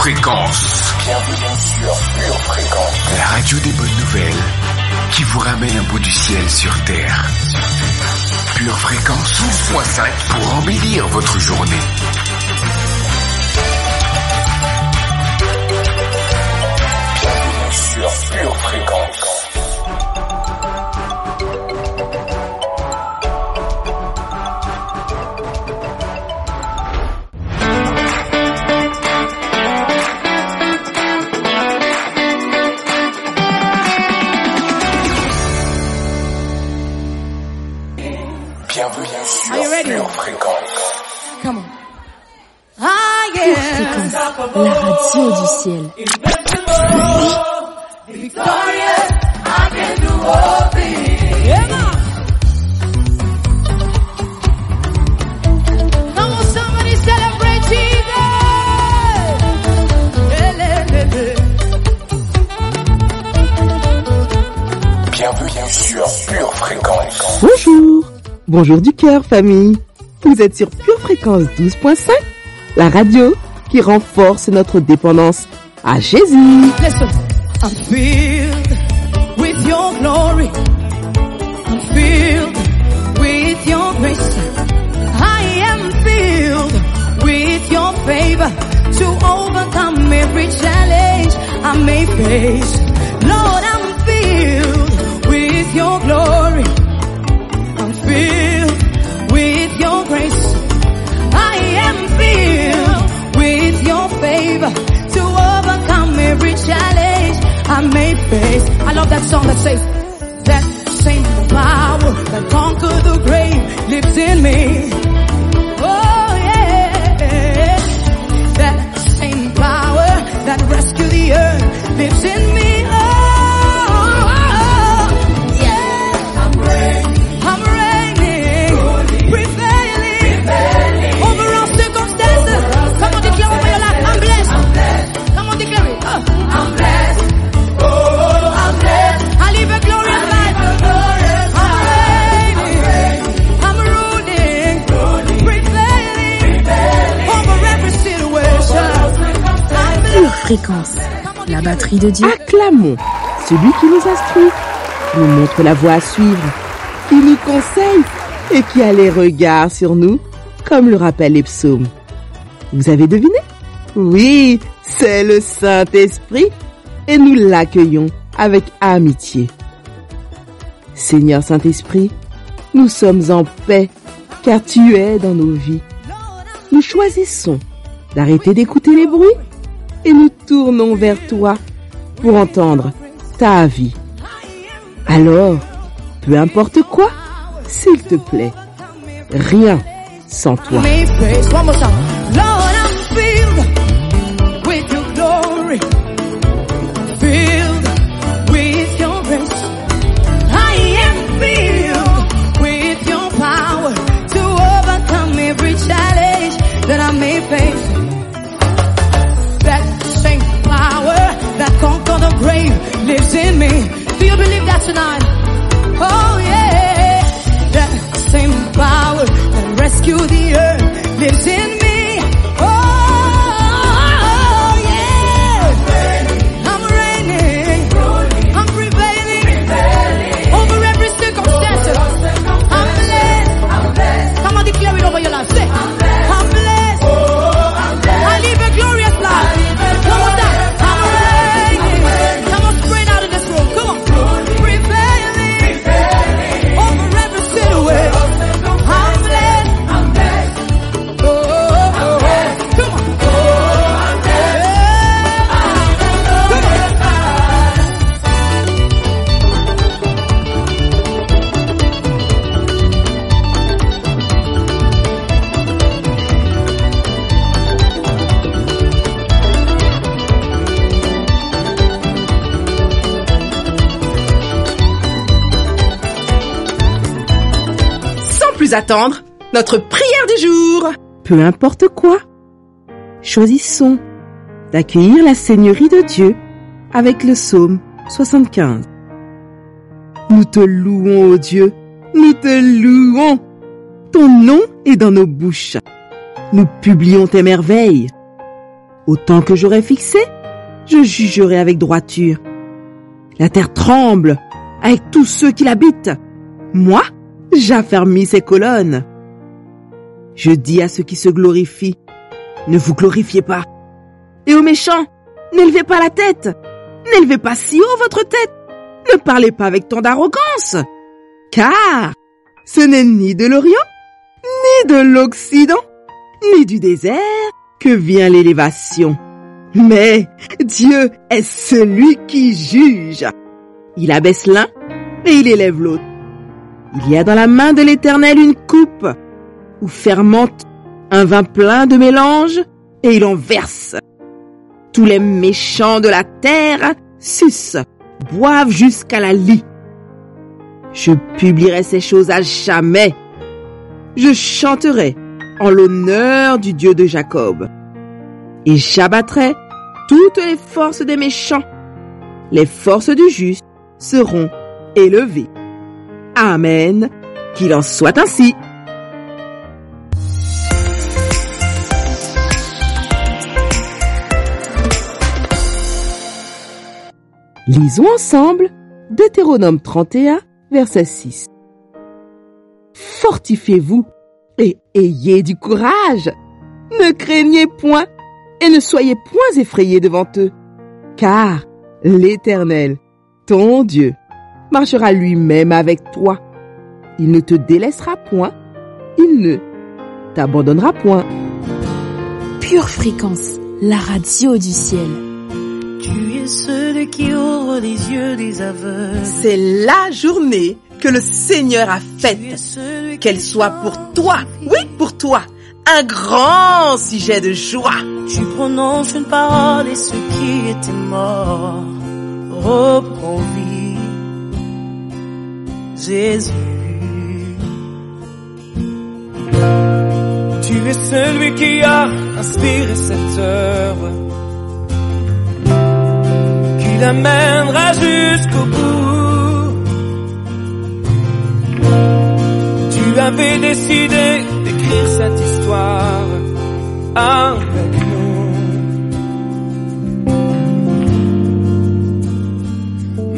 Fréquence. Bienvenue sur Pure Fréquence. La radio des bonnes nouvelles qui vous ramène un bout du ciel sur Terre. Pure Fréquence 12.5 pour embellir votre journée. Bienvenue sur Pure Fréquence. Bienvenue sur Pure Fréquence. Come on. Ah, yeah. Pure Fréquence, la radio du ciel. Victorious, I can do all things. Yeah, man. Come on, somebody celebrate Jesus. Bienvenue sur Pure Fréquence. Bonjour, bonjour du cœur famille. Vous êtes sur Pure Fréquence 12.5, la radio qui renforce notre dépendance à Jésus. Listen, I'm filled with your glory. I'm filled with your grace. I am filled with your favor to overcome every challenge I may face. Lord, I'm filled with your glory. I'm filled with your grace. I am filled with your favor to overcome every challenge I may face. I love that song that says, that same power that conquered the grave lives in me. Oh yeah, that same power that rescued the earth lives in me. Fréquence, la batterie de Dieu. Acclamons celui qui nous instruit, qui nous montre la voie à suivre, qui nous conseille et qui a les regards sur nous, comme le rappellent les psaumes. Vous avez deviné? Oui, c'est le Saint-Esprit et nous l'accueillons avec amitié. Seigneur Saint-Esprit, nous sommes en paix car tu es dans nos vies. Nous choisissons d'arrêter d'écouter les bruits et nous tournons vers toi pour entendre ta vie. Alors, peu importe quoi, s'il te plaît, rien sans toi. Lives in me. Do you believe that tonight? Oh yeah, that same power that rescued the earth lives in me. Oh yeah, I'm reigning, I'm prevailing over every circumstance. I'm blessed. Come on, declare it over your life. Say, I'm blessed. I live a glorious life. Come on, down. Attendre notre prière du jour. Peu importe quoi, choisissons d'accueillir la Seigneurie de Dieu avec le psaume 75. Nous te louons, ô Dieu, nous te louons. Ton nom est dans nos bouches. Nous publions tes merveilles. Au temps que j'aurai fixé, je jugerai avec droiture. La terre tremble avec tous ceux qui l'habitent. Moi, j'affermis ses colonnes. Je dis à ceux qui se glorifient, ne vous glorifiez pas. Et aux méchants, n'élevez pas la tête. N'élevez pas si haut votre tête. Ne parlez pas avec tant d'arrogance. Car ce n'est ni de l'Orient, ni de l'Occident, ni du désert que vient l'élévation. Mais Dieu est celui qui juge. Il abaisse l'un et il élève l'autre. Il y a dans la main de l'Éternel une coupe où fermente un vin plein de mélange et il en verse. Tous les méchants de la terre sucent, boivent jusqu'à la lie. Je publierai ces choses à jamais. Je chanterai en l'honneur du Dieu de Jacob. Et j'abattrai toutes les forces des méchants. Les forces du juste seront élevées. Amen. Qu'il en soit ainsi. Lisons ensemble Deutéronome 31, verset 6. Fortifiez-vous et ayez du courage. Ne craignez point et ne soyez point effrayés devant eux, car l'Éternel, ton Dieu, marchera lui-même avec toi. Il ne te délaissera point, il ne t'abandonnera point. Pure Fréquence, la radio du ciel. Tu es celui qui ouvre les yeux des aveugles. C'est la journée que le Seigneur a faite. Qu'elle soit pour toi, oui, pour toi, un grand sujet de joie. Tu prononces une parole et ceux qui étaient morts reprend vie. Jésus. Tu es celui qui a inspiré cette œuvre, qui l'amènera jusqu'au bout. Tu avais décidé d'écrire cette histoire avec nous.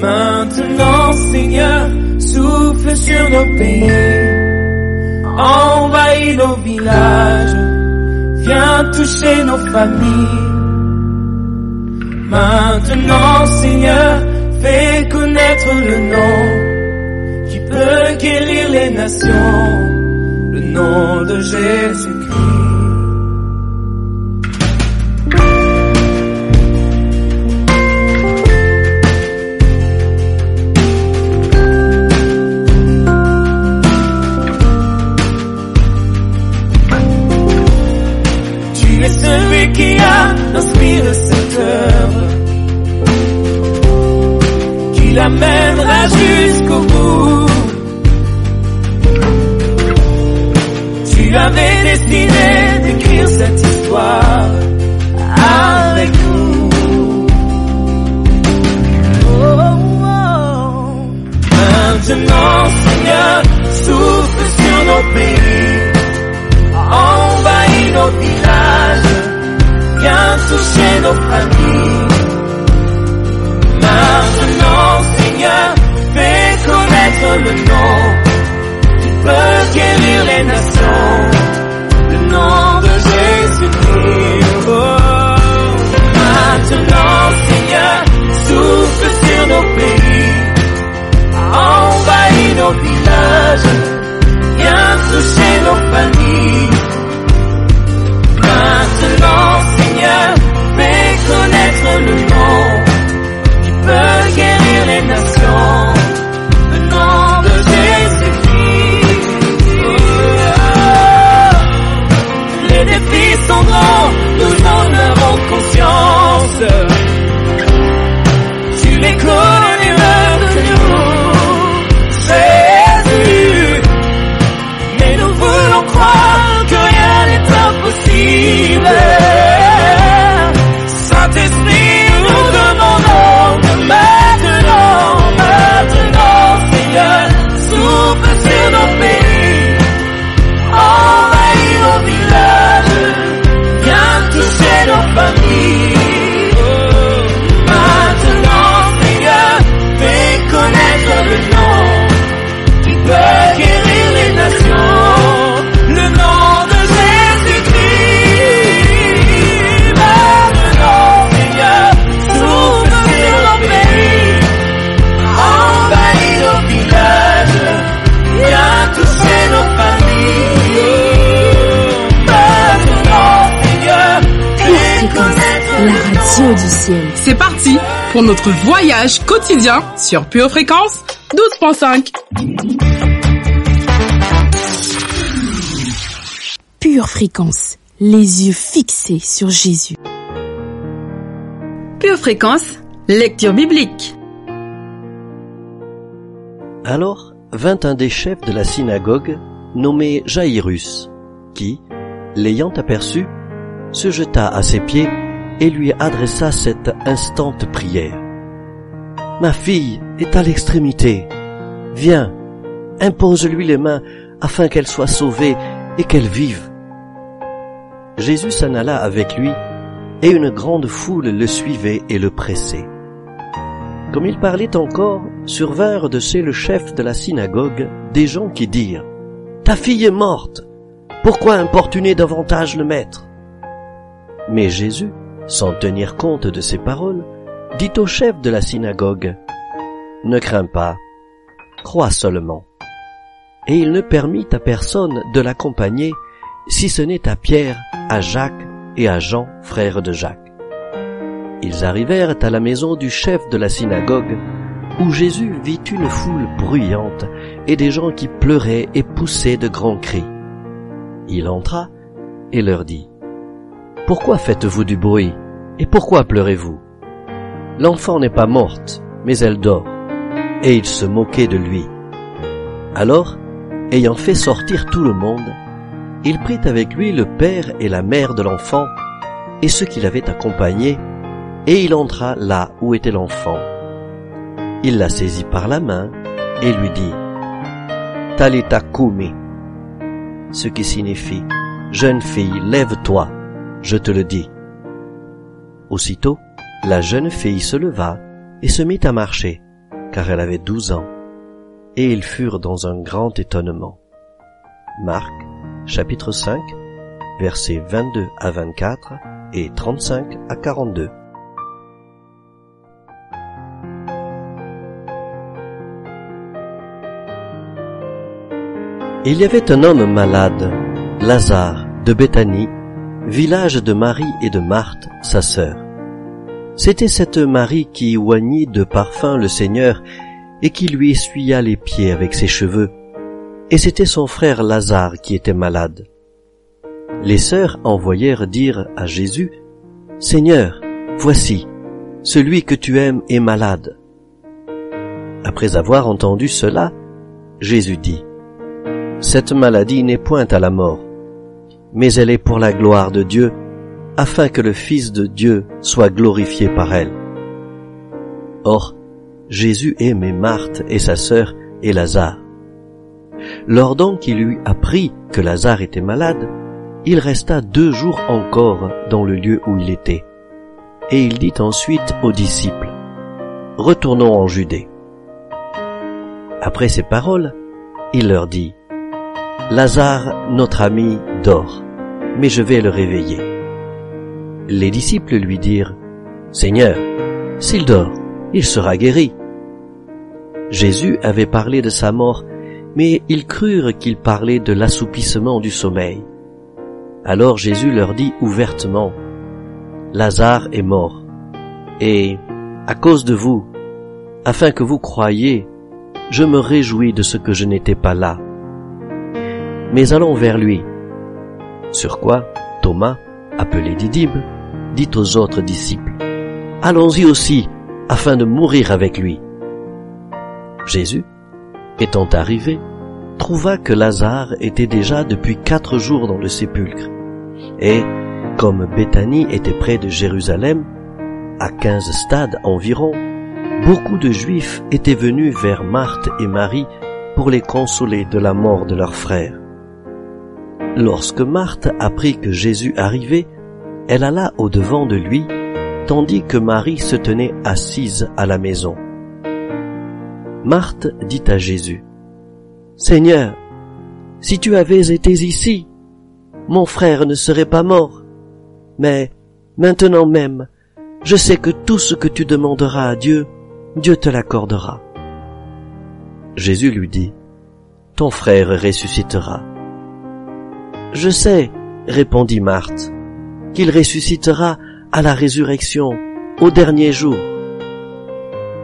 Maintenant, Seigneur, souffle sur nos pays, envahis nos villages, viens toucher nos familles. Maintenant, Seigneur, fais connaître le nom qui peut guérir les nations, le nom de Jésus-Christ. Tu es celui qui a inspiré cette œuvre, qui l'amènera jusqu'au bout. Tu avais décidé d'écrire cette histoire avec nous. Oh, oh. Maintenant, Seigneur, souffle sur nos pays, envahis nos villages, viens toucher nos familles. Maintenant, Seigneur, fais connaître le nom qui peut guérir les nations, le nom de Jésus-Christ. Oh. Maintenant, Seigneur, souffle sur nos pays, envahis nos villages, viens toucher nos familles. Maintenant, Seigneur, fais connaître le nom qui peut guérir les nations, le nom de Jésus-Christ. Les défis sont grands, nous en avons conscience. Tu les connais de nous, Jésus. Mais nous voulons croire que rien n'est impossible. Saint-Esprit, nous demandons que maintenant, Seigneur, souffle sur nos pays, envahis nos villages, viens toucher nos familles. yeux du ciel. C'est parti pour notre voyage quotidien sur Pure Fréquence 12.5. Pure Fréquence, les yeux fixés sur Jésus. Pure Fréquence, lecture biblique. Alors vint un des chefs de la synagogue, nommé Jaïrus, qui, l'ayant aperçu, se jeta à ses pieds et lui adressa cette instante prière. « Ma fille est à l'extrémité. Viens, impose-lui les mains afin qu'elle soit sauvée et qu'elle vive. » Jésus s'en alla avec lui, et une grande foule le suivait et le pressait. Comme il parlait encore, survinrent de chez le chef de la synagogue des gens qui dirent « Ta fille est morte, pourquoi importuner davantage le maître ?» Mais Jésus, sans tenir compte de ces paroles, dit au chef de la synagogue « Ne crains pas, crois seulement. » Et il ne permit à personne de l'accompagner, si ce n'est à Pierre, à Jacques et à Jean, frères de Jacques. Ils arrivèrent à la maison du chef de la synagogue, où Jésus vit une foule bruyante et des gens qui pleuraient et poussaient de grands cris. Il entra et leur dit « Pourquoi faites-vous du bruit et pourquoi pleurez-vous? L'enfant n'est pas morte, mais elle dort. » Et ils se moquaient de lui. Alors, ayant fait sortir tout le monde, il prit avec lui le père et la mère de l'enfant et ceux qui l'avaient accompagné, et il entra là où était l'enfant. Il la saisit par la main et lui dit « Talita koumi », ce qui signifie « Jeune fille, lève-toi, je te le dis ». Aussitôt, la jeune fille se leva et se mit à marcher, car elle avait 12 ans, et ils furent dans un grand étonnement. Marc, chapitre 5, versets 22 à 24 et 35 à 42. Il y avait un homme malade, Lazare, de Béthanie, village de Marie et de Marthe, sa sœur. C'était cette Marie qui oignit de parfum le Seigneur et qui lui essuya les pieds avec ses cheveux, et c'était son frère Lazare qui était malade. Les sœurs envoyèrent dire à Jésus, « Seigneur, voici, celui que tu aimes est malade. » Après avoir entendu cela, Jésus dit, « Cette maladie n'est point à la mort, mais elle est pour la gloire de Dieu, afin que le Fils de Dieu soit glorifié par elle. » Or, Jésus aimait Marthe et sa sœur et Lazare. Lors donc il lui apprit que Lazare était malade, il resta 2 jours encore dans le lieu où il était. Et il dit ensuite aux disciples, « Retournons en Judée. » Après ces paroles, il leur dit, « Lazare, notre ami, dort, mais je vais le réveiller. » Les disciples lui dirent, « Seigneur, s'il dort, il sera guéri. » Jésus avait parlé de sa mort, mais ils crurent qu'il parlait de l'assoupissement du sommeil. Alors Jésus leur dit ouvertement, « Lazare est mort, et, à cause de vous, afin que vous croyiez, je me réjouis de ce que je n'étais pas là. Mais allons vers lui. » Sur quoi Thomas, appelé Didyme, dit aux autres disciples, « Allons-y aussi, afin de mourir avec lui. » Jésus, étant arrivé, trouva que Lazare était déjà depuis 4 jours dans le sépulcre. Et, comme Béthanie était près de Jérusalem, à 15 stades environ, beaucoup de Juifs étaient venus vers Marthe et Marie pour les consoler de la mort de leur frère. Lorsque Marthe apprit que Jésus arrivait, elle alla au-devant de lui, tandis que Marie se tenait assise à la maison. Marthe dit à Jésus, « Seigneur, si tu avais été ici, mon frère ne serait pas mort. Mais maintenant même, je sais que tout ce que tu demanderas à Dieu, Dieu te l'accordera. » Jésus lui dit, « Ton frère ressuscitera. » « Je sais, répondit Marthe, qu'il ressuscitera à la résurrection au dernier jour.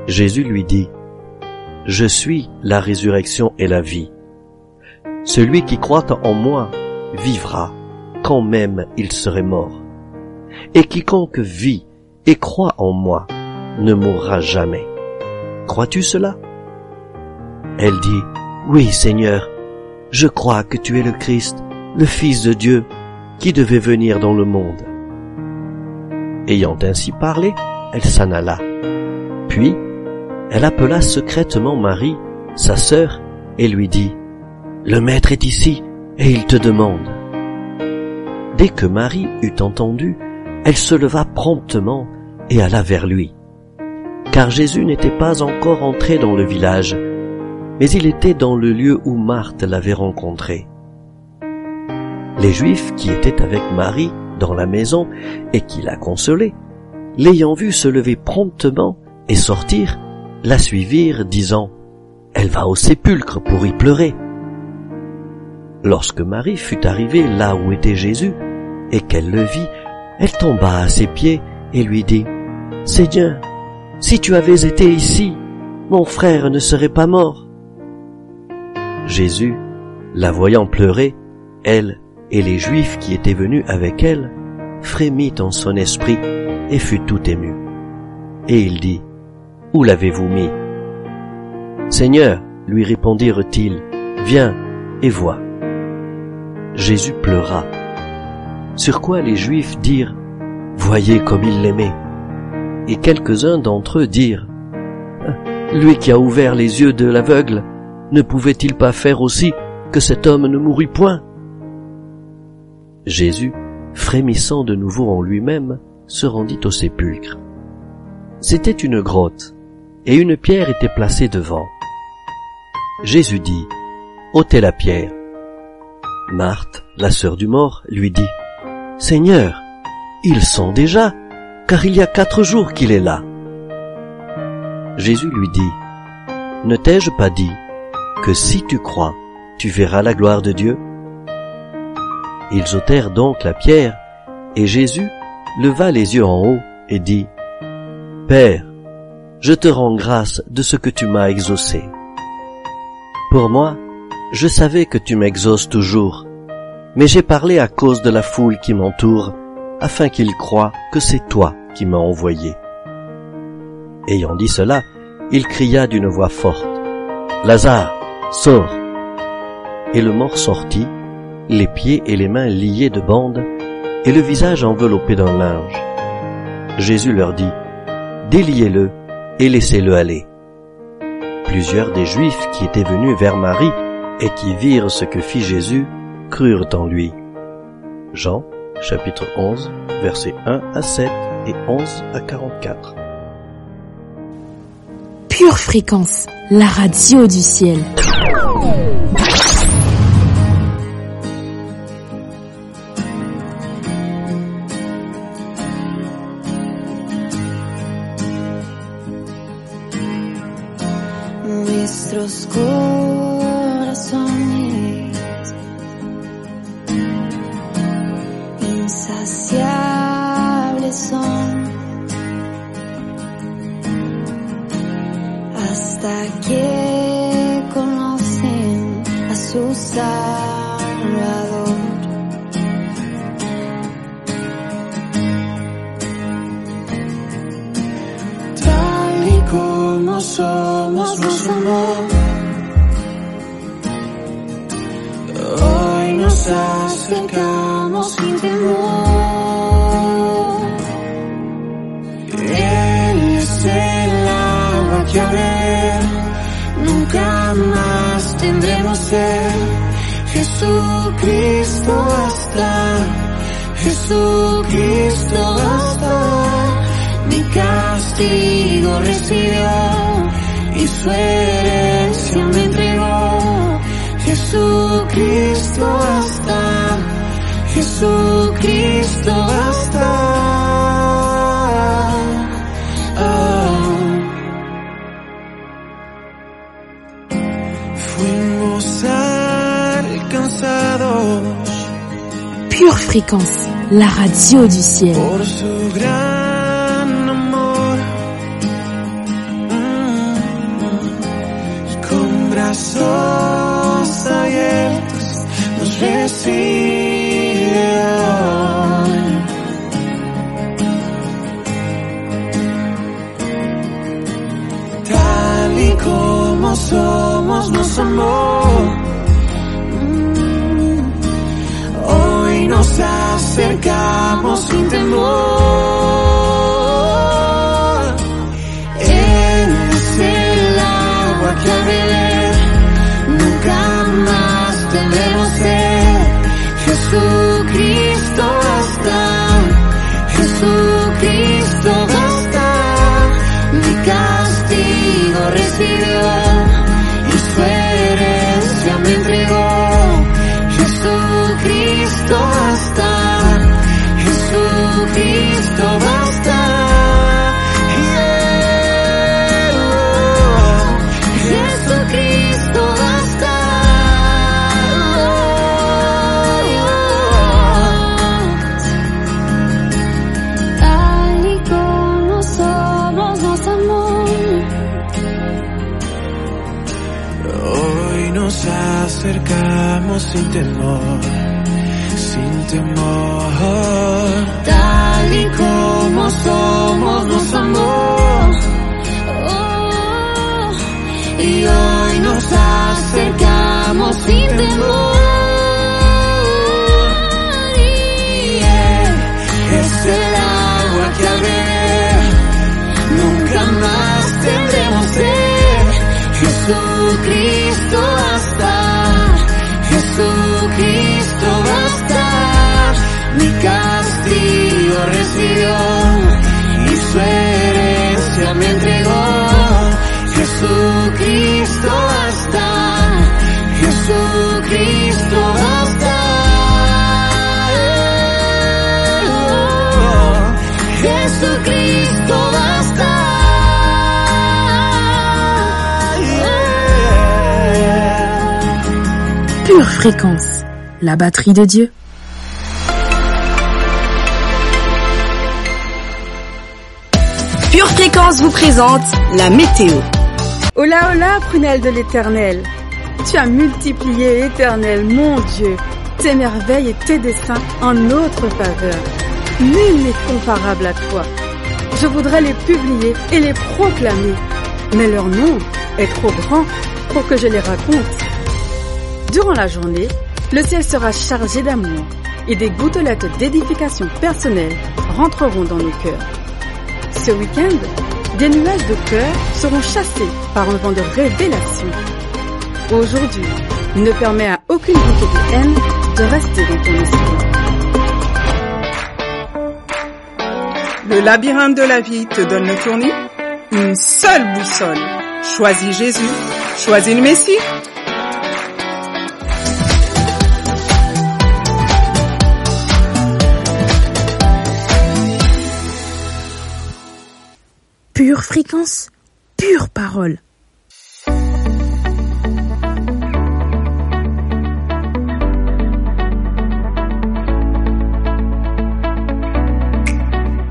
Jésus lui dit, je suis la résurrection et la vie. Celui qui croit en moi vivra, quand même il serait mort. Et quiconque vit et croit en moi ne mourra jamais. Crois-tu cela? Elle dit, oui, Seigneur, je crois que tu es le Christ, le Fils de Dieu, qui devait venir dans le monde. Ayant ainsi parlé, elle s'en alla. Puis, elle appela secrètement Marie, sa sœur, et lui dit, le Maître est ici, et il te demande. Dès que Marie eut entendu, elle se leva promptement et alla vers lui. Car Jésus n'était pas encore entré dans le village, mais il était dans le lieu où Marthe l'avait rencontré. Les Juifs qui étaient avec Marie dans la maison et qui la consolaient, l'ayant vue se lever promptement et sortir, la suivirent, disant, « Elle va au sépulcre pour y pleurer. » Lorsque Marie fut arrivée là où était Jésus, et qu'elle le vit, elle tomba à ses pieds et lui dit, « Seigneur, si tu avais été ici, mon frère ne serait pas mort. » Jésus, la voyant pleurer, elle et les Juifs qui étaient venus avec elle, frémit en son esprit et fut tout ému. Et il dit, « Où l'avez-vous mis ?» « Seigneur, lui répondirent-ils, viens et vois. » Jésus pleura. Sur quoi les Juifs dirent, « Voyez comme il l'aimait. » Et quelques-uns d'entre eux dirent, « Lui qui a ouvert les yeux de l'aveugle, ne pouvait-il pas faire aussi que cet homme ne mourût point ?» Jésus, frémissant de nouveau en lui-même, se rendit au sépulcre. C'était une grotte, et une pierre était placée devant. Jésus dit, « ôtez la pierre. » Marthe, la sœur du mort, lui dit, « Seigneur, il sent déjà, car il y a 4 jours qu'il est là. » Jésus lui dit, « Ne t'ai-je pas dit que si tu crois, tu verras la gloire de Dieu ?» Ils ôtèrent donc la pierre, et Jésus leva les yeux en haut et dit, « Père, je te rends grâce de ce que tu m'as exaucé. Pour moi, je savais que tu m'exauces toujours, mais j'ai parlé à cause de la foule qui m'entoure, afin qu'ils croient que c'est toi qui m'as envoyé. » Ayant dit cela, il cria d'une voix forte, « Lazare, sors !» Et le mort sortit, les pieds et les mains liés de bandes, et le visage enveloppé d'un linge. Jésus leur dit, « Déliez-le et laissez-le aller. » Plusieurs des Juifs qui étaient venus vers Marie et qui virent ce que fit Jésus, crurent en lui. Jean, chapitre 11, versets 1 à 7 et 11 à 44. Pure Fréquence, la radio du ciel. Nuestros corazones insaciables son hasta que conocen a su Salvador. Tal y como somos, nos amó. Hoy nos acercamos sin temor. Él es el agua que a ver nunca más tendremos sed. Jesucristo basta, Jesucristo basta. Mi castigo recibió y su herencia me entregó. Jesucristo basta, Jesucristo basta. Fuimos alcanzados. Pure Fréquence, la radio du ciel. Por su gran amor. brazos abiertos nos recibe hoy. Tal y como somos nos amó. Hoy nos acercamos sin temor. Él es el agua que al beber nunca más tendremos sed. Jesucristo basta, Jesucristo basta. Mi castigo recibió y su herencia me entregó. Jesucristo basta, Jesucristo basta. Jesucristo basta. Tal y como somos nos amó. Hoy nos acercamos sin temor, sin temor. Tal y como somos nos amó. Y hoy nos acercamos sin temor. Y Él es el agua que al beber nunca más tendremos sed. Jesucristo basta, Jesucristo basta. Mi castigo recibió y su herencia me entregó. Jesucristo basta, Jesucristo basta. Jesucristo basta. Pure Fréquence, la batterie de Dieu. Pure Fréquence vous présente la météo. Hola, hola, prunelle de l'Éternel. Tu as multiplié, Éternel, mon Dieu, tes merveilles et tes desseins en notre faveur. Nul n'est comparable à toi. Je voudrais les publier et les proclamer, mais leur nom est trop grand pour que je les raconte. Durant la journée, le ciel sera chargé d'amour et des gouttelettes d'édification personnelle rentreront dans nos cœurs. Ce week-end, des nuages de cœur seront chassés par un vent de révélation. Aujourd'hui, ne permets à aucune goutte de haine de rester dans ton esprit. Le labyrinthe de la vie te donne le tournis. Une seule boussole. Choisis Jésus. Choisis le Messie. Pure Fréquence, pure parole.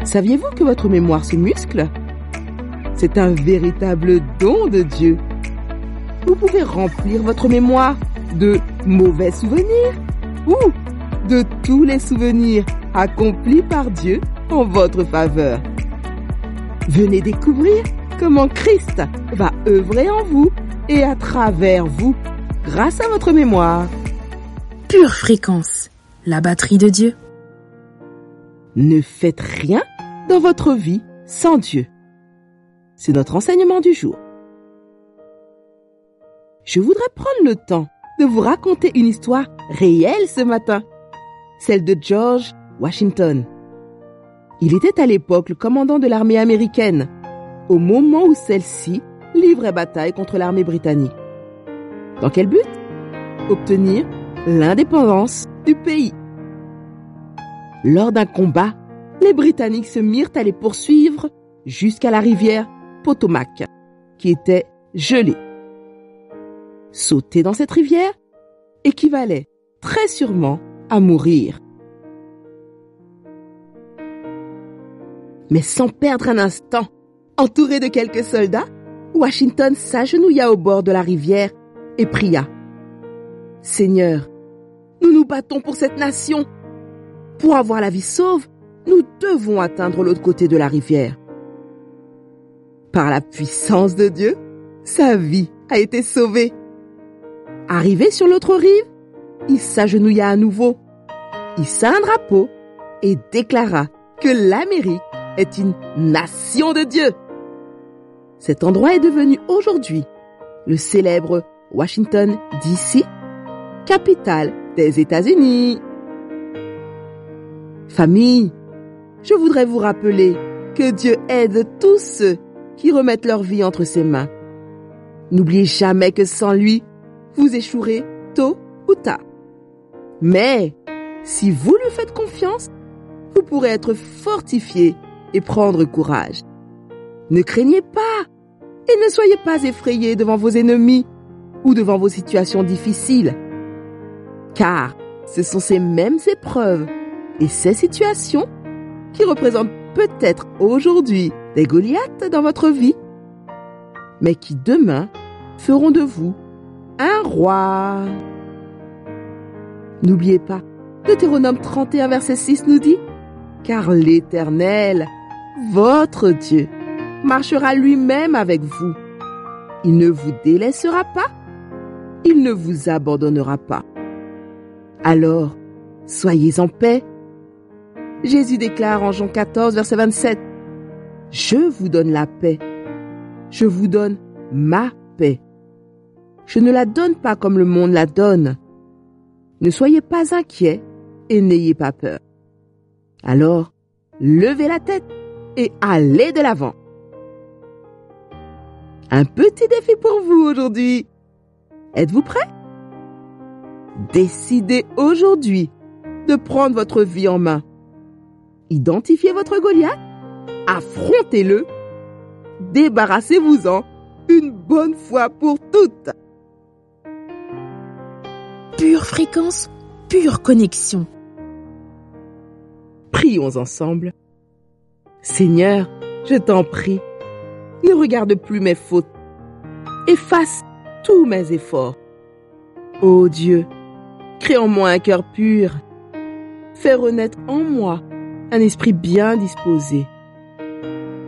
Saviez-vous que votre mémoire se muscle? C'est un véritable don de Dieu. Vous pouvez remplir votre mémoire de mauvais souvenirs ou de tous les souvenirs accomplis par Dieu en votre faveur. Venez découvrir comment Christ va œuvrer en vous et à travers vous grâce à votre mémoire. Pure Fréquence, la batterie de Dieu. Ne faites rien dans votre vie sans Dieu. C'est notre enseignement du jour. Je voudrais prendre le temps de vous raconter une histoire réelle ce matin, celle de George Washington. Il était à l'époque le commandant de l'armée américaine, au moment où celle-ci livrait bataille contre l'armée britannique. Dans quel but? Obtenir l'indépendance du pays. Lors d'un combat, les Britanniques se mirent à les poursuivre jusqu'à la rivière Potomac, qui était gelée. Sauter dans cette rivière équivalait très sûrement à mourir. Mais sans perdre un instant, entouré de quelques soldats, Washington s'agenouilla au bord de la rivière et pria. Seigneur, nous nous battons pour cette nation. Pour avoir la vie sauve, nous devons atteindre l'autre côté de la rivière. Par la puissance de Dieu, sa vie a été sauvée. Arrivé sur l'autre rive, il s'agenouilla à nouveau, hissa un drapeau et déclara que l'Amérique est une nation de Dieu. Cet endroit est devenu aujourd'hui le célèbre Washington, D.C., capitale des États-Unis. Famille, je voudrais vous rappeler que Dieu aide tous ceux qui remettent leur vie entre ses mains. N'oubliez jamais que sans lui, vous échouerez tôt ou tard. Mais si vous lui faites confiance, vous pourrez être fortifié et prendre courage. Ne craignez pas et ne soyez pas effrayés devant vos ennemis ou devant vos situations difficiles. Car ce sont ces mêmes épreuves et ces situations qui représentent peut-être aujourd'hui des Goliaths dans votre vie, mais qui demain feront de vous un roi. N'oubliez pas, Deutéronome 31 verset 6 nous dit « Car l'Éternel, votre Dieu, marchera lui-même avec vous. Il ne vous délaissera pas, il ne vous abandonnera pas. Alors, soyez en paix. » Jésus déclare en Jean 14 verset 27 « Je vous donne la paix. Je vous donne ma paix. Je ne la donne pas comme le monde la donne. Ne soyez pas inquiets et n'ayez pas peur. Alors, levez la tête et allez de l'avant. » Un petit défi pour vous aujourd'hui. Êtes-vous prêts? Décidez aujourd'hui de prendre votre vie en main. Identifiez votre Goliath, affrontez-le, débarrassez-vous-en une bonne fois pour toutes. Pure fréquence, pure connexion. Prions ensemble. Seigneur, je t'en prie, ne regarde plus mes fautes. Efface tous mes efforts. Ô Dieu, crée en moi un cœur pur. Fais renaître en moi un esprit bien disposé.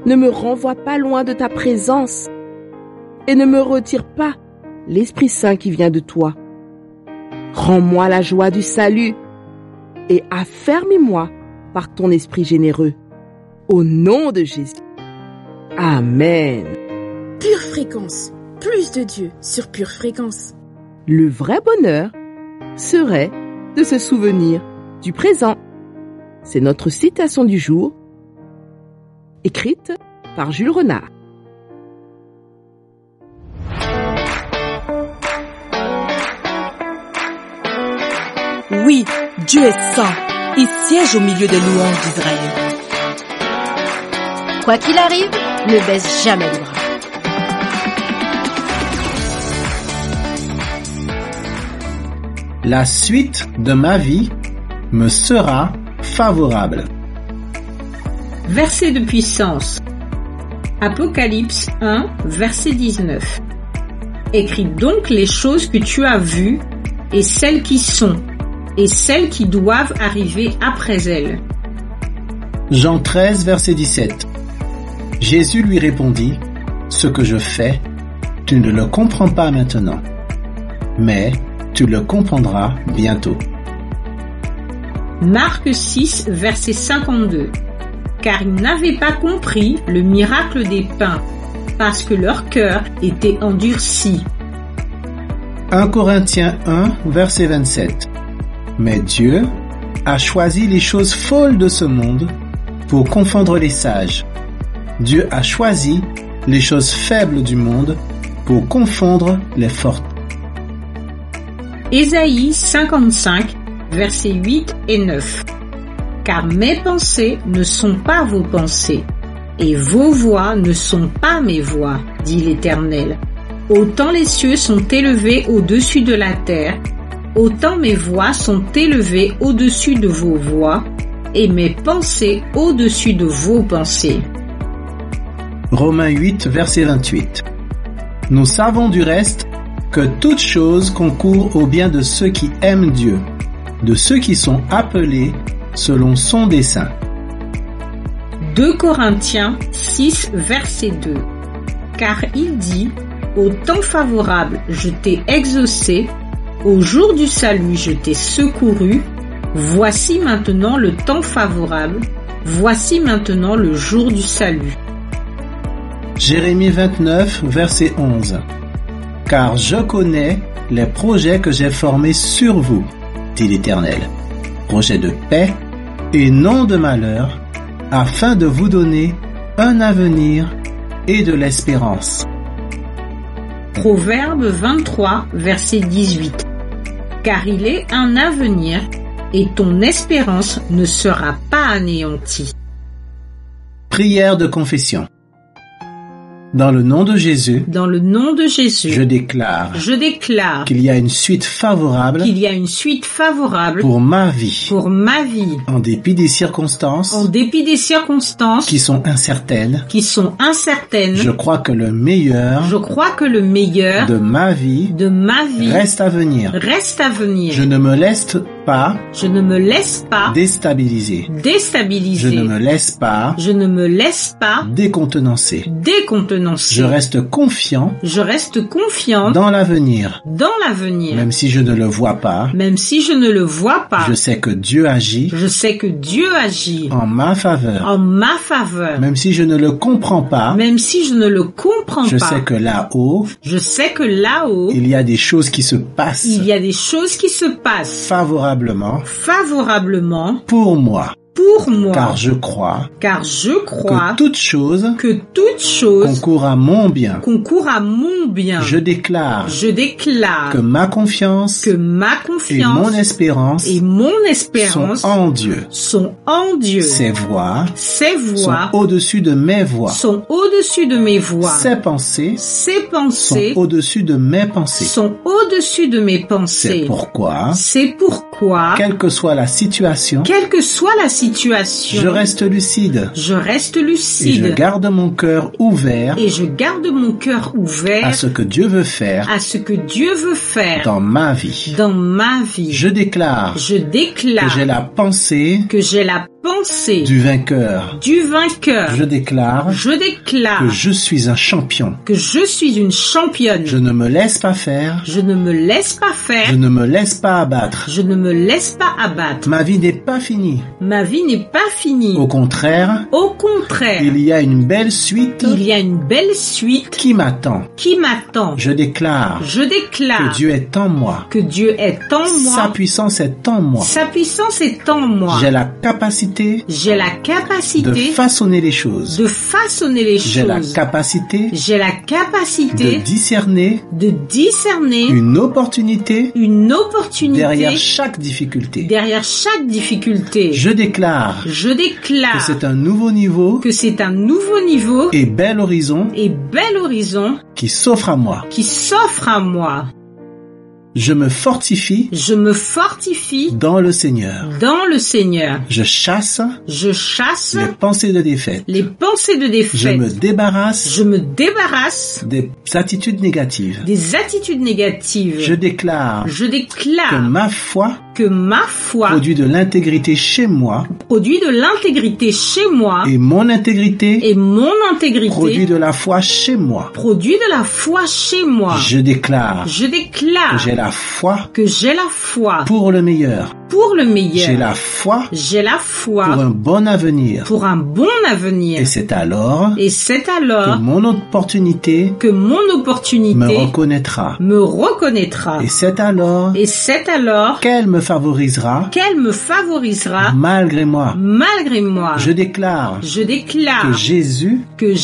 Ne me renvoie pas loin de ta présence et ne me retire pas l'Esprit Saint qui vient de toi. Rends-moi la joie du salut et affermis-moi par ton esprit généreux. Au nom de Jésus. Amen. Pure fréquence, plus de Dieu sur pure fréquence. Le vrai bonheur serait de se souvenir du présent. C'est notre citation du jour, écrite par Jules Renard. Oui, Dieu est saint. Il siège au milieu des louanges d'Israël. Quoi qu'il arrive, ne baisse jamais les bras. La suite de ma vie me sera favorable. Verset de puissance. Apocalypse 1, verset 19. Écris donc les choses que tu as vues et celles qui sont et celles qui doivent arriver après elles. Jean 13, verset 17. Jésus lui répondit, « Ce que je fais, tu ne le comprends pas maintenant, mais tu le comprendras bientôt. » Marc 6, verset 52. Car ils n'avaient pas compris le miracle des pains, parce que leur cœur était endurci. 1 Corinthiens 1, verset 27. Mais Dieu a choisi les choses folles de ce monde pour confondre les sages. Dieu a choisi les choses faibles du monde pour confondre les fortes. Ésaïe 55, versets 8 et 9. Car mes pensées ne sont pas vos pensées, et vos voix ne sont pas mes voix, dit l'Éternel. Autant les cieux sont élevés au-dessus de la terre, autant mes voix sont élevées au-dessus de vos voix, et mes pensées au-dessus de vos pensées. Romains 8, verset 28. Nous savons du reste que toute chose concourt au bien de ceux qui aiment Dieu, de ceux qui sont appelés selon son dessein. 2 Corinthiens 6, verset 2. Car il dit, au temps favorable, je t'ai exaucé, au jour du salut, je t'ai secouru. Voici maintenant le temps favorable, voici maintenant le jour du salut. Jérémie 29, verset 11. Car je connais les projets que j'ai formés sur vous, dit l'Éternel, projets de paix et non de malheur, afin de vous donner un avenir et de l'espérance. Proverbe 23, verset 18. Car il est un avenir et ton espérance ne sera pas anéantie. Prière de confession. Dans le nom de Jésus, je déclare qu'il y a une suite favorable pour ma vie, en dépit des circonstances qui sont incertaines. Je crois que le meilleur de ma vie reste à venir. Je ne me laisse pas déstabiliser. Je ne me laisse pas décontenancer. Je reste confiant dans l'avenir. Même si je ne le vois pas. Je sais que Dieu agit. En ma faveur. Même si je ne le comprends pas. Je sais que là-haut. Il y a des choses qui se passent. Favorablement. Pour moi. Car je crois que toute chose concourt à mon bien. Je déclare que ma confiance et mon espérance sont en Dieu. Ces voix sont au-dessus de mes voix. Ces pensées sont au-dessus de mes pensées. C'est pourquoi, quelle que soit la situation, je reste lucide. Et je garde mon cœur ouvert. À ce que Dieu veut faire. Dans ma vie. Je déclare. Que j'ai la pensée. Du vainqueur. Je déclare. Que je suis un champion. Je ne me laisse pas faire. Je ne me laisse pas abattre. Ma vie n'est pas finie. Au contraire, il y a une belle suite qui m'attend. Je déclre que Dieu est en moi. Sa puissance est en moi. J'ai la capacité de façonner les choses. J'ai la capacité de discerner une opportunité derrière chaque difficulté. Je déclare que c'est un nouveau niveau et bel horizon qui s'offre à moi. Je me fortifie dans le Seigneur. Je chasse les pensées de défaite. Je me débarrasse des attitudes négatives. Je déclare que ma foi produit de l'intégrité chez moi. Et mon intégrité produit de la foi chez moi. Je déclare que j'ai la foi pour le meilleur. J'ai la foi pour un bon avenir. Et c'est alors que mon opportunité me reconnaîtra. Et c'est alors qu'elle me favorisera malgré moi. Je déclare que Jésus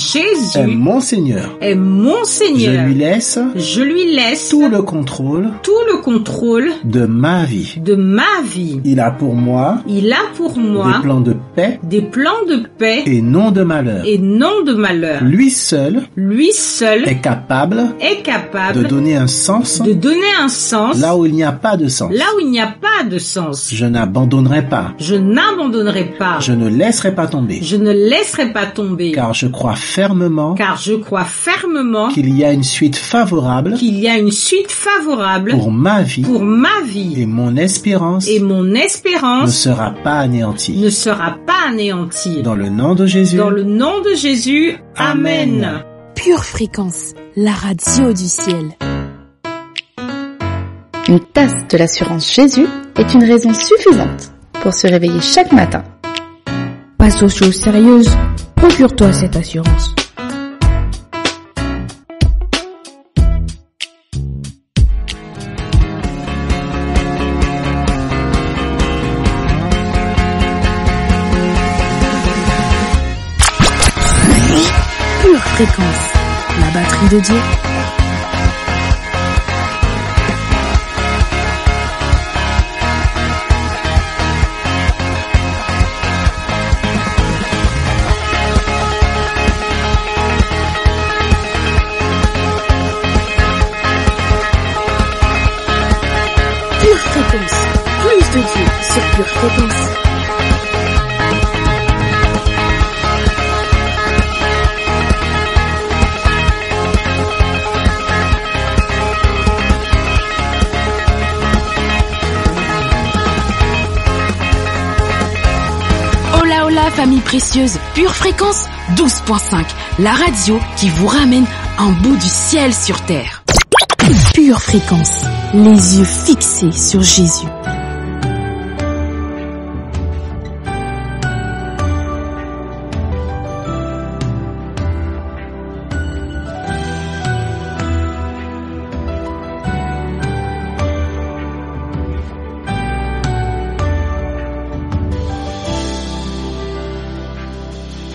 est mon Seigneur. Je lui laisse tout le contrôle de ma vie. vie. Il a pour moi Il a pour moi des plans de paix et non de malheur. Lui seul est capable de donner un sens là où il n'y a pas de sens. Je n'abandonnerai pas. Je ne laisserai pas tomber. Car je crois fermement qu'il y a une suite favorable pour ma vie et mon espérance ne sera pas anéantie. Dans le nom de Jésus. Amen. Pure Fréquence, la radio du ciel. Une tasse de l'assurance Jésus est une raison suffisante pour se réveiller chaque matin. Passe aux choses sérieuses, procure-toi cette assurance. Pure Fréquence, la batterie de Dieu. Pure Fréquence, plus de Dieu sur Pure Fréquence. Famille précieuse, Pure Fréquence 12.5, la radio qui vous ramène en bout du ciel sur terre. Pure Fréquence, les yeux fixés sur Jésus.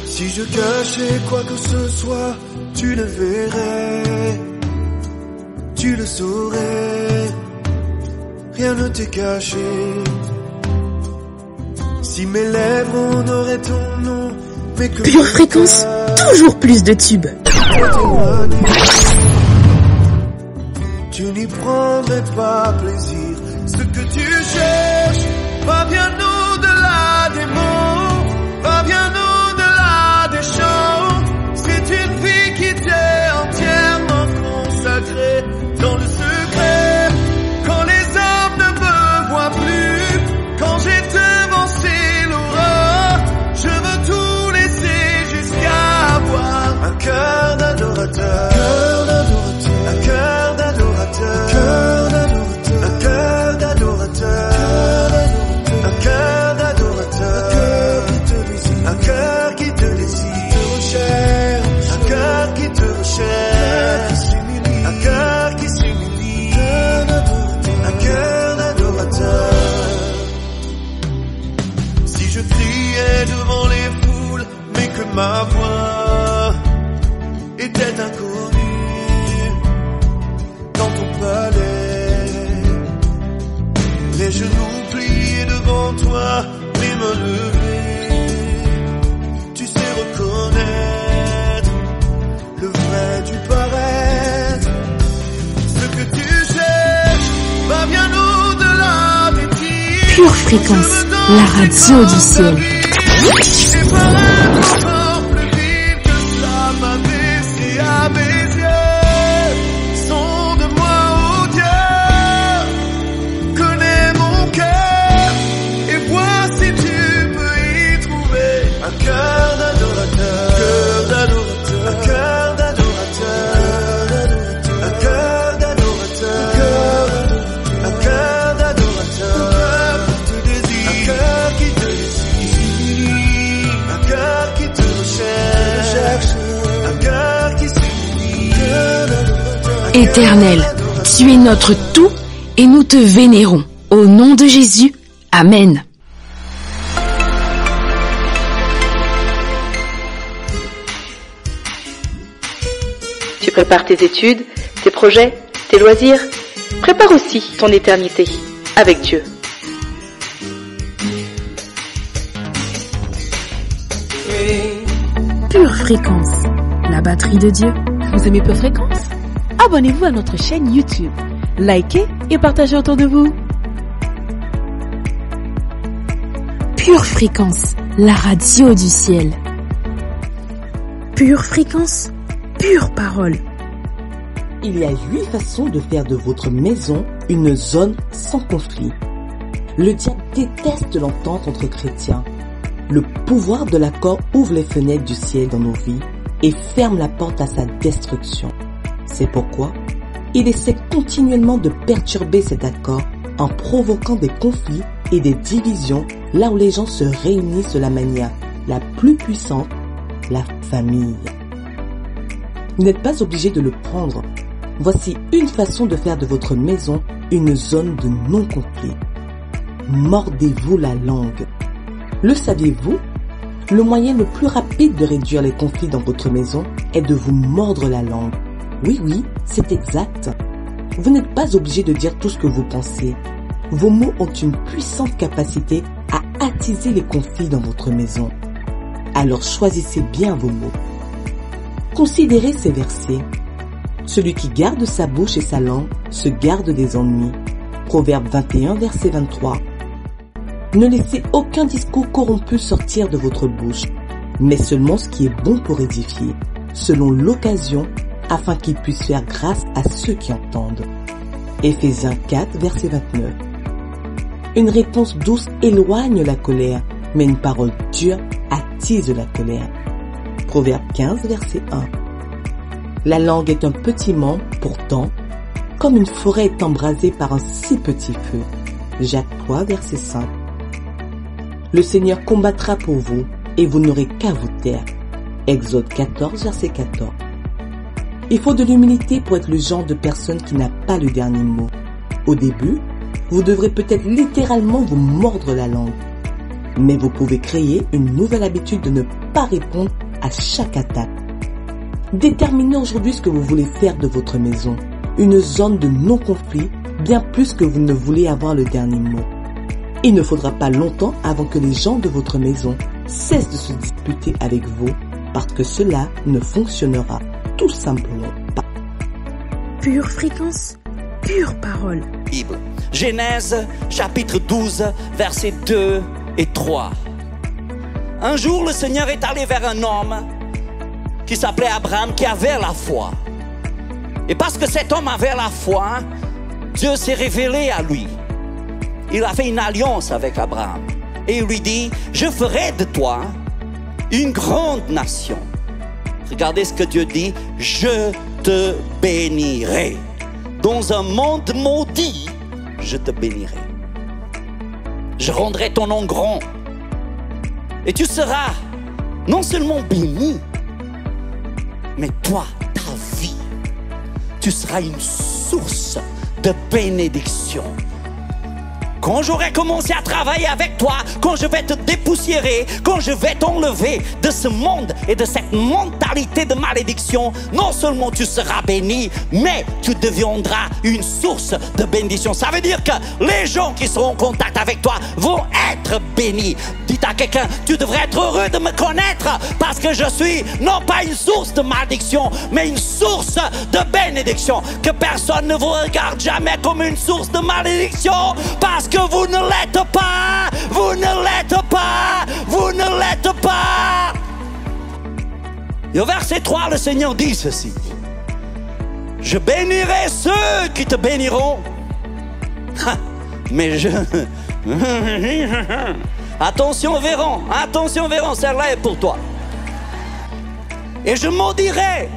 Si je cachais quoi que ce soit, tu le verrais, tu le saurais, rien ne t'est caché. Si mes lèvres n'auraient ton nom, mais que Pure Fréquence, toujours plus de tubes. Tu n'y prendrais pas plaisir. Ce que tu cherches va bien au-delà des mots, va bien au-delà des chants. C'est une vie qui t'est entièrement consacrée dans le secret. Quand les hommes ne me voient plus, quand j'ai devancé l'aurore, je veux tout laisser jusqu'à avoir un cœur d'adorateur, un cœur d'adorateur, un cœur d'adorateur, un cœur d'adorateur, un cœur qui te désire, un cœur qui te recherche, un cœur qui s'humilie, un cœur d'adorateur. Si je criais devant les foules, mais que ma voix était inconnue dans ton palais, les genoux pliés devant toi, les mains levées, tu sais reconnaître le vrai du paraître. Ce que tu cherches va bien au-delà des tirs. Pure Fréquence, la radio du ciel. C'est pas encore plus vite que cela m'a baissé à mes yeux. Sonde-moi, oh Dieu, connais mon cœur et vois si tu peux y trouver un cœur d'adorateur, un cœur d'adorateur, un cœur d'adorateur, un cœur d'adorateur, un cœur qui te désire, un cœur qui te recherche, un cœur qui s'unit. Éternel, tu es notre tout et nous te vénérons. Au nom de Jésus, Amen. Tu prépares tes études, tes projets, tes loisirs. Prépare aussi ton éternité avec Dieu. Fréquence, la batterie de Dieu. Vous aimez Pure Fréquence? Abonnez-vous à notre chaîne YouTube. Likez et partagez autour de vous. Pure Fréquence, la radio du ciel. Pure Fréquence, pure parole. Il y a 8 façons de faire de votre maison une zone sans conflit. Le diable déteste l'entente entre chrétiens. Le pouvoir de l'accord ouvre les fenêtres du ciel dans nos vies et ferme la porte à sa destruction. C'est pourquoi il essaie continuellement de perturber cet accord en provoquant des conflits et des divisions là où les gens se réunissent de la manière la plus puissante, la famille. Vous n'êtes pas obligé de le prendre. Voici une façon de faire de votre maison une zone de non-conflit. Mordez-vous la langue. Le saviez-vous? Le moyen le plus rapide de réduire les conflits dans votre maison est de vous mordre la langue. Oui, c'est exact. Vous n'êtes pas obligé de dire tout ce que vous pensez. Vos mots ont une puissante capacité à attiser les conflits dans votre maison. Alors choisissez bien vos mots. Considérez ces versets. Celui qui garde sa bouche et sa langue se garde des ennuis. Proverbe 21, verset 23. Ne laissez aucun discours corrompu sortir de votre bouche, mais seulement ce qui est bon pour édifier, selon l'occasion, afin qu'il puisse faire grâce à ceux qui entendent. Éphésiens 4, verset 29. Une réponse douce éloigne la colère, mais une parole dure attise la colère. Proverbe 15, verset 1. La langue est un petit membre, pourtant, comme une forêt est embrasée par un si petit feu. Jacques 3, verset 5. Le Seigneur combattra pour vous, et vous n'aurez qu'à vous taire. Exode 14, verset 14. Il faut de l'humilité pour être le genre de personne qui n'a pas le dernier mot. Au début, vous devrez peut-être littéralement vous mordre la langue. Mais vous pouvez créer une nouvelle habitude de ne pas répondre à chaque attaque. Déterminez aujourd'hui ce que vous voulez faire de votre maison. Une zone de non-conflit, bien plus que vous ne voulez avoir le dernier mot. Il ne faudra pas longtemps avant que les gens de votre maison cessent de se disputer avec vous, parce que cela ne fonctionnera tout simplement pas. Pure Fréquence, pure parole. Bible. Genèse chapitre 12, versets 2 et 3. Un jour, le Seigneur est allé vers un homme qui s'appelait Abraham, qui avait la foi. Et parce que cet homme avait la foi, Dieu s'est révélé à lui. Il a fait une alliance avec Abraham. Et il lui dit, je ferai de toi une grande nation. Regardez ce que Dieu dit, je te bénirai. Dans un monde maudit, je te bénirai. Je rendrai ton nom grand. Et tu seras non seulement béni, mais toi, ta vie, tu seras une source de bénédiction. Quand j'aurai commencé à travailler avec toi, quand je vais te dépoussiérer, quand je vais t'enlever de ce monde et de cette mentalité de malédiction, non seulement tu seras béni, mais tu deviendras une source de bénédiction. Ça veut dire que les gens qui seront en contact avec toi vont être bénis. Dites à quelqu'un, tu devrais être heureux de me connaître parce que je suis non pas une source de malédiction, mais une source de bénédiction. Que personne ne vous regarde jamais comme une source de malédiction parce que vous ne l'êtes pas, vous ne l'êtes pas, vous ne l'êtes pas. Et au verset 3, le Seigneur dit ceci. Je bénirai ceux qui te béniront. Mais je... Attention, Véron, celle-là est pour toi. Et je maudirai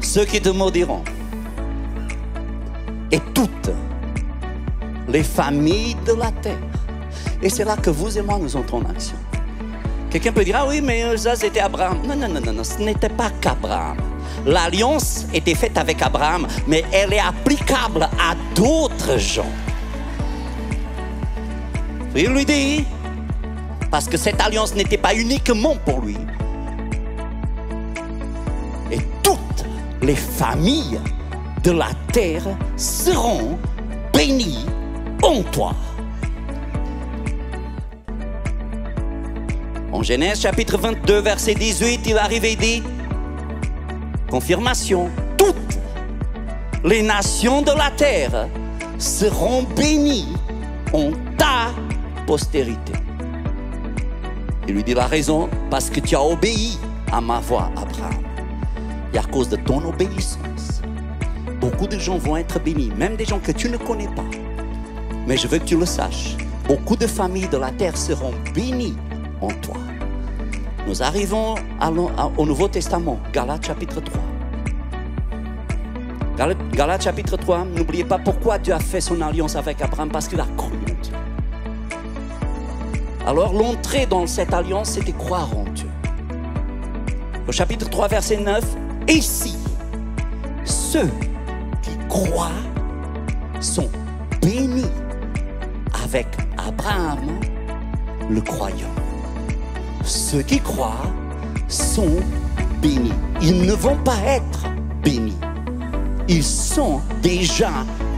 ceux qui te maudiront. Et toutes les familles de la terre. Et c'est là que vous et moi nous entrons en action. Quelqu'un peut dire, ah oui, mais ça c'était Abraham. Non, ce n'était pas qu'Abraham. L'alliance était faite avec Abraham, mais elle est applicable à d'autres gens. Il lui dit, parce que cette alliance n'était pas uniquement pour lui. Et toutes les familles de la terre seront bénies en toi. En Genèse chapitre 22, verset 18, il arrive et dit, confirmation, toutes les nations de la terre seront bénies en ta postérité. Il lui dit la raison, parce que tu as obéi à ma voix, Abraham. Et à cause de ton obéissance, beaucoup de gens vont être bénis, même des gens que tu ne connais pas. Mais je veux que tu le saches, beaucoup de familles de la terre seront bénies en toi. Nous arrivons au Nouveau Testament, Galates chapitre 3. Galates chapitre 3, n'oubliez pas pourquoi Dieu a fait son alliance avec Abraham, parce qu'il a cru en Dieu. Alors l'entrée dans cette alliance, c'était croire en Dieu. Au chapitre 3, verset 9, et si ceux qui croient sont bénis avec Abraham, le croyant. Ceux qui croient sont bénis. Ils ne vont pas être bénis. Ils sont déjà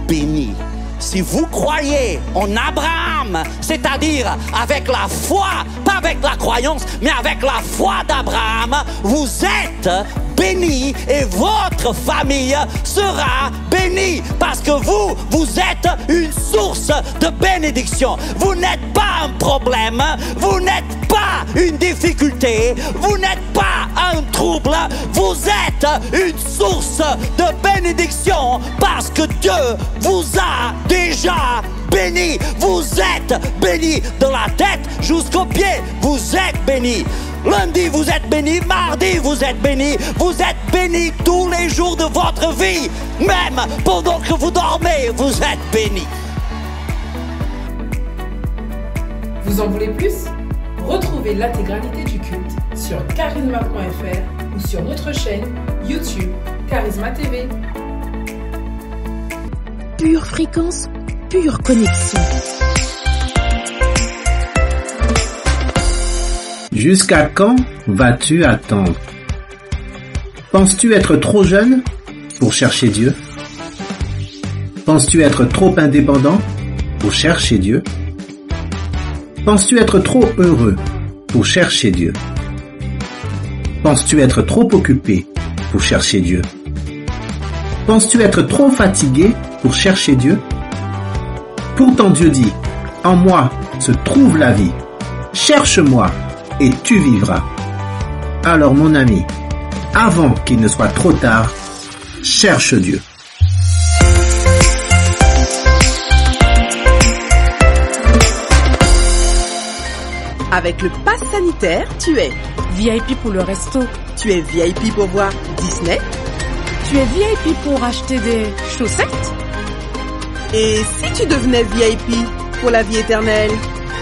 bénis. Si vous croyez en Abraham, c'est-à-dire avec la foi, pas avec la croyance, mais avec la foi d'Abraham, vous êtes bénis et votre famille sera bénie parce que vous êtes une source de bénédiction. Vous n'êtes pas un problème, vous n'êtes pas une difficulté, vous n'êtes pas un trouble, vous êtes une source de bénédiction parce que Dieu vous a déjà béni. Vous êtes béni de la tête jusqu'aux pieds, vous êtes béni. Lundi, vous êtes béni. Mardi, vous êtes béni. Vous êtes béni tous les jours de votre vie. Même pendant que vous dormez, vous êtes béni. Vous en voulez plus? Retrouvez l'intégralité du culte sur charisma.fr ou sur notre chaîne YouTube Charisma TV. Pure fréquence, pure connexion. Jusqu'à quand vas-tu attendre? Penses-tu être trop jeune pour chercher Dieu? Penses-tu être trop indépendant pour chercher Dieu? Penses-tu être trop heureux pour chercher Dieu? Penses-tu être trop occupé pour chercher Dieu? Penses-tu être trop fatigué pour chercher Dieu? Pourtant Dieu dit, en moi se trouve la vie. Cherche-moi et tu vivras. Alors mon ami, avant qu'il ne soit trop tard, cherche Dieu. Avec le pass sanitaire, tu es VIP pour le resto, tu es VIP pour voir Disney, tu es VIP pour acheter des chaussettes. Et si tu devenais VIP pour la vie éternelle?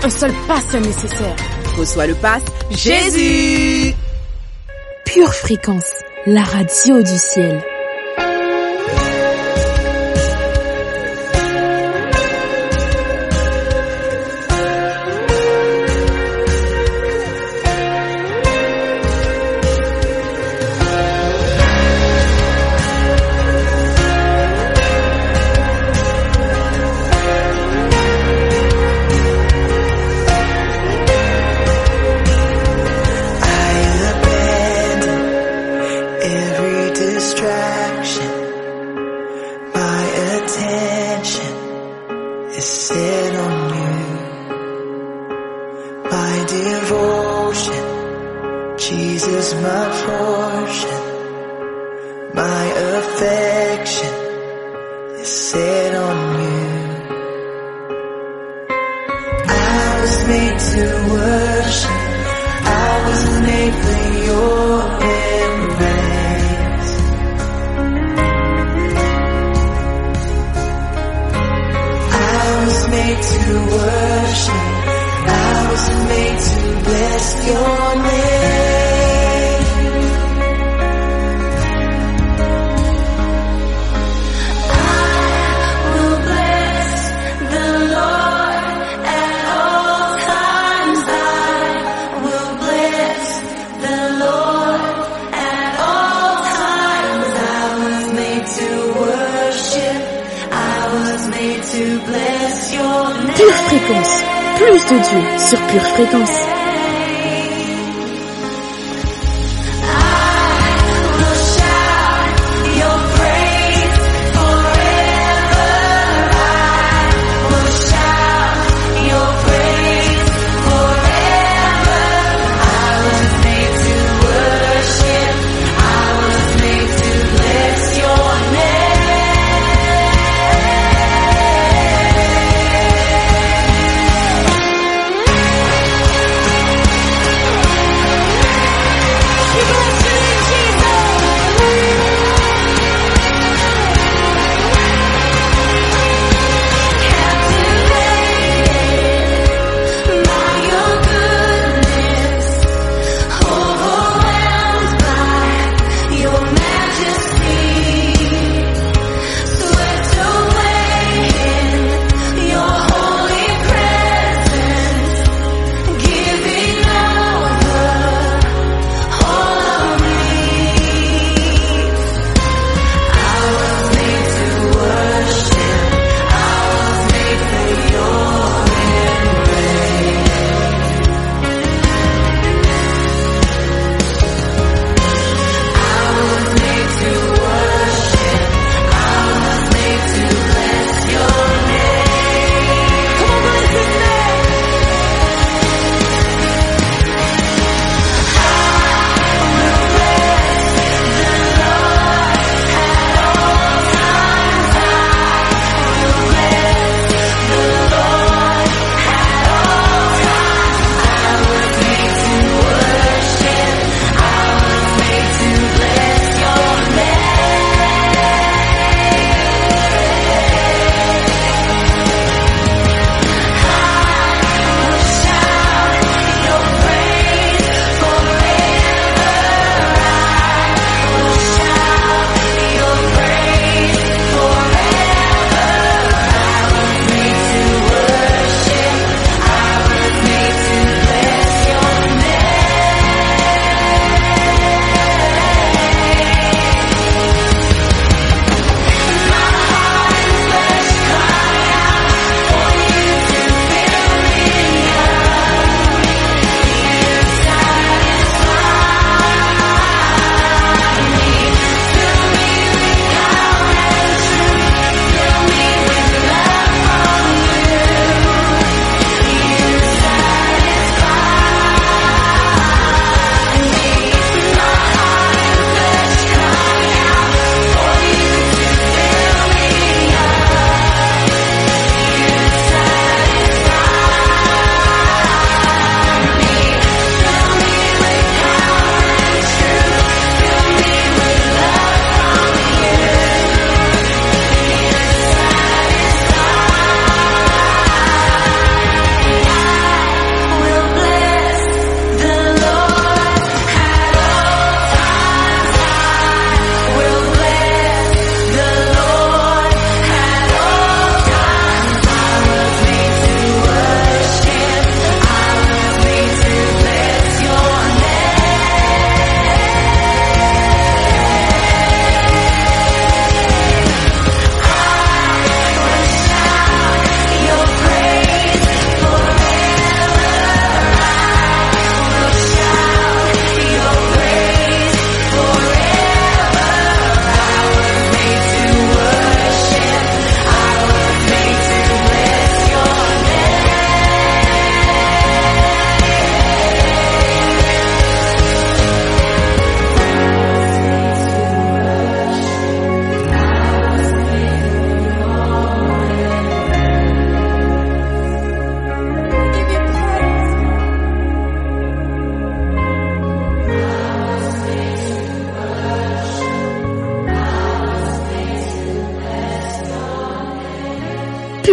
Un seul pass est nécessaire. Reçois le pass Jésus. Pure fréquence, la radio du ciel. Pure fréquence, plus de Dieu sur Pure fréquence.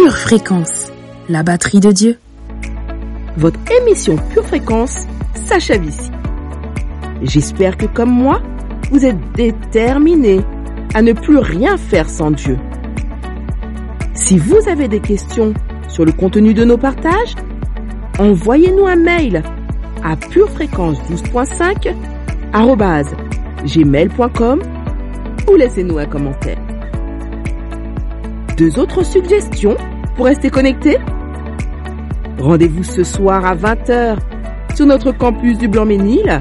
Pure Fréquence, la batterie de Dieu. Votre émission Pure Fréquence s'achève ici. J'espère que comme moi, vous êtes déterminés à ne plus rien faire sans Dieu. Si vous avez des questions sur le contenu de nos partages, envoyez-nous un mail à purefréquence12.5@gmail.com ou laissez-nous un commentaire. 2 autres suggestions pour rester connectés? Rendez-vous ce soir à 20h sur notre campus du Blanc-Ménil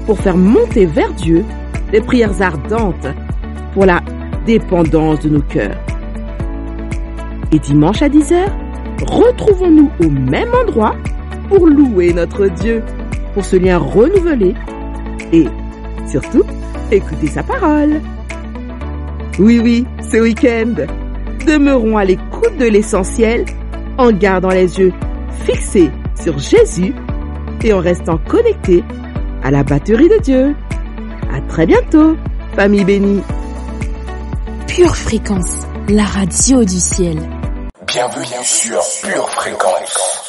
pour faire monter vers Dieu les prières ardentes pour la dépendance de nos cœurs. Et dimanche à 10h, retrouvons-nous au même endroit pour louer notre Dieu, pour ce lien renouvelé et, surtout, écouter sa parole. Oui, ce week-end, demeurons à l'écoute de l'essentiel en gardant les yeux fixés sur Jésus et en restant connectés à la batterie de Dieu. À très bientôt, famille bénie. Pure Fréquence, la radio du ciel. Bienvenue sur Pure Fréquence.